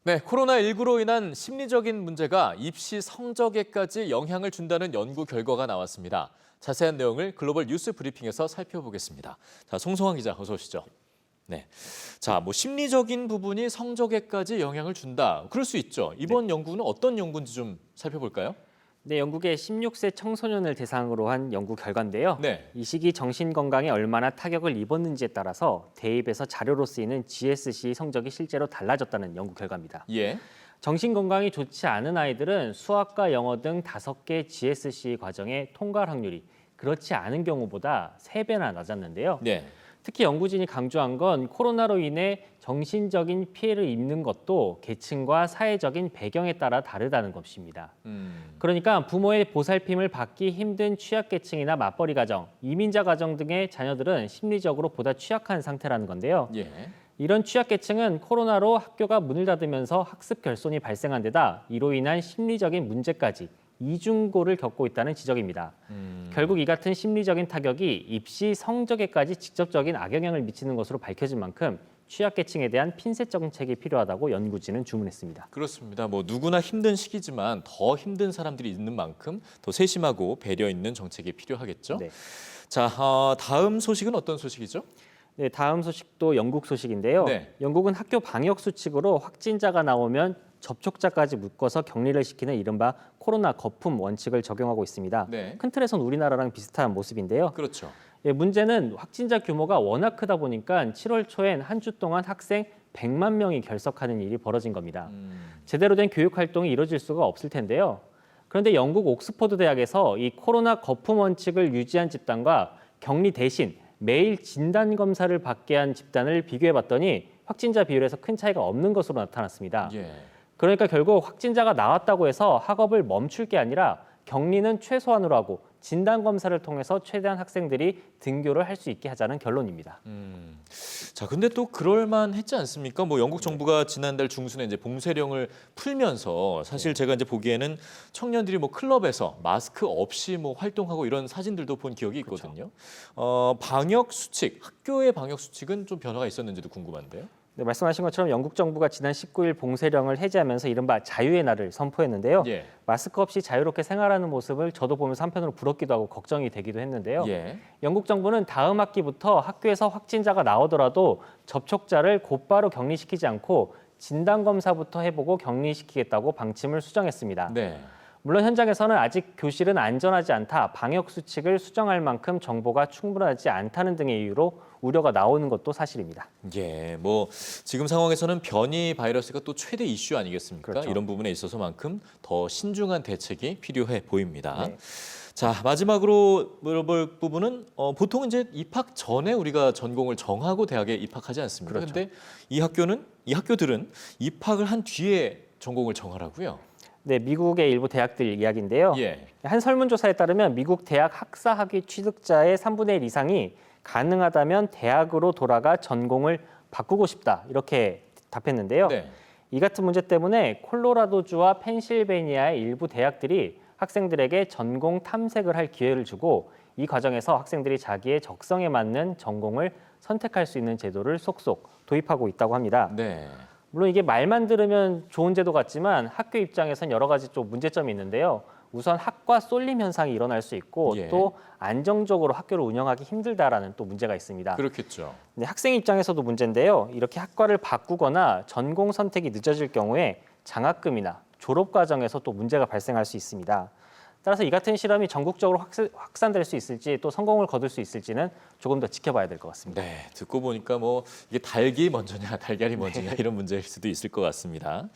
네, 코로나19로 인한 심리적인 문제가 입시 성적에까지 영향을 준다는 연구 결과가 나왔습니다. 자세한 내용을 글로벌 뉴스 브리핑에서 살펴보겠습니다. 자, 송성환 기자, 어서 오시죠. 네, 자, 심리적인 부분이 성적에까지 영향을 준다. 그럴 수 있죠. 이번 연구는 어떤 연구인지 좀 살펴볼까요? 네, 영국의 16세 청소년을 대상으로 한 연구 결과인데요. 네. 이 시기 정신 건강에 얼마나 타격을 입었는지에 따라서 대입에서 자료로 쓰이는 GSC 성적이 실제로 달라졌다는 연구 결과입니다. 예. 정신 건강이 좋지 않은 아이들은 수학과 영어 등 5개 GSC 과정의 통과 확률이 그렇지 않은 경우보다 3배나 낮았는데요. 네. 특히 연구진이 강조한 건 코로나로 인해 정신적인 피해를 입는 것도 계층과 사회적인 배경에 따라 다르다는 것입니다. 그러니까 부모의 보살핌을 받기 힘든 취약계층이나 맞벌이 가정, 이민자 가정 등의 자녀들은 심리적으로 보다 취약한 상태라는 건데요. 예. 이런 취약계층은 코로나로 학교가 문을 닫으면서 학습 결손이 발생한 데다 이로 인한 심리적인 문제까지 이중고를 겪고 있다는 지적입니다. 결국 이 같은 심리적인 타격이 입시 성적에까지 직접적인 악영향을 미치는 것으로 밝혀진 만큼 취약계층에 대한 핀셋 정책이 필요하다고 연구진은 주문했습니다. 그렇습니다. 누구나 힘든 시기지만 더 힘든 사람들이 있는 만큼 더 세심하고 배려 있는 정책이 필요하겠죠. 네. 자, 다음 소식은 어떤 소식이죠? 네, 다음 소식도 영국 소식인데요. 네. 영국은 학교 방역 수칙으로 확진자가 나오면 접촉자까지 묶어서 격리를 시키는 이른바 코로나 거품 원칙을 적용하고 있습니다. 네. 큰 틀에선 우리나라랑 비슷한 모습인데요. 그렇죠. 예, 문제는 확진자 규모가 워낙 크다 보니까 7월 초엔 한 주 동안 학생 100만 명이 결석하는 일이 벌어진 겁니다. 제대로 된 교육 활동이 이뤄질 수가 없을 텐데요. 그런데 영국 옥스퍼드 대학에서 이 코로나 거품 원칙을 유지한 집단과 격리 대신 매일 진단 검사를 받게 한 집단을 비교해 봤더니 확진자 비율에서 큰 차이가 없는 것으로 나타났습니다. 예. 그러니까 결국 확진자가 나왔다고 해서 학업을 멈출 게 아니라 격리는 최소한으로 하고 진단 검사를 통해서 최대한 학생들이 등교를 할 수 있게 하자는 결론입니다. 자, 근데 또 그럴만 했지 않습니까? 영국 정부가 지난달 중순에 이제 봉쇄령을 풀면서 사실 제가 이제 보기에는 청년들이 클럽에서 마스크 없이 활동하고 이런 사진들도 본 기억이 있거든요. 방역 수칙, 학교의 방역 수칙은 좀 변화가 있었는지도 궁금한데요. 네, 말씀하신 것처럼 영국 정부가 지난 19일 봉쇄령을 해제하면서 이른바 자유의 날을 선포했는데요. 예. 마스크 없이 자유롭게 생활하는 모습을 저도 보면서 한편으로 부럽기도 하고 걱정이 되기도 했는데요. 예. 영국 정부는 다음 학기부터 학교에서 확진자가 나오더라도 접촉자를 곧바로 격리시키지 않고 진단검사부터 해보고 격리시키겠다고 방침을 수정했습니다. 네. 물론 현장에서는 아직 교실은 안전하지 않다, 방역 수칙을 수정할 만큼 정보가 충분하지 않다는 등의 이유로 우려가 나오는 것도 사실입니다. 예, 지금 상황에서는 변이 바이러스가 또 최대 이슈 아니겠습니까? 그렇죠. 이런 부분에 있어서만큼 더 신중한 대책이 필요해 보입니다. 네. 자, 마지막으로 물어볼 부분은 보통 이제 입학 전에 우리가 전공을 정하고 대학에 입학하지 않습니까? 그렇죠. 그런데 이 학교들은 입학을 한 뒤에 전공을 정하라고요. 네, 미국의 일부 대학들 이야기인데요. 예. 한 설문조사에 따르면 미국 대학 학사학위 취득자의 3분의 1 이상이 가능하다면 대학으로 돌아가 전공을 바꾸고 싶다 이렇게 답했는데요. 네. 이 같은 문제 때문에 콜로라도주와 펜실베니아의 일부 대학들이 학생들에게 전공 탐색을 할 기회를 주고 이 과정에서 학생들이 자기의 적성에 맞는 전공을 선택할 수 있는 제도를 속속 도입하고 있다고 합니다. 네. 물론 이게 말만 들으면 좋은 제도 같지만 학교 입장에선 여러 가지 좀 문제점이 있는데요. 우선 학과 쏠림 현상이 일어날 수 있고 예. 또 안정적으로 학교를 운영하기 힘들다라는 또 문제가 있습니다. 그렇겠죠. 네, 학생 입장에서도 문제인데요. 이렇게 학과를 바꾸거나 전공 선택이 늦어질 경우에 장학금이나 졸업 과정에서 또 문제가 발생할 수 있습니다. 따라서 이 같은 실험이 전국적으로 확산될 수 있을지 또 성공을 거둘 수 있을지는 조금 더 지켜봐야 될 것 같습니다. 네, 듣고 보니까 이게 닭이 먼저냐, 달걀이 먼저냐 이런 문제일 수도 있을 것 같습니다.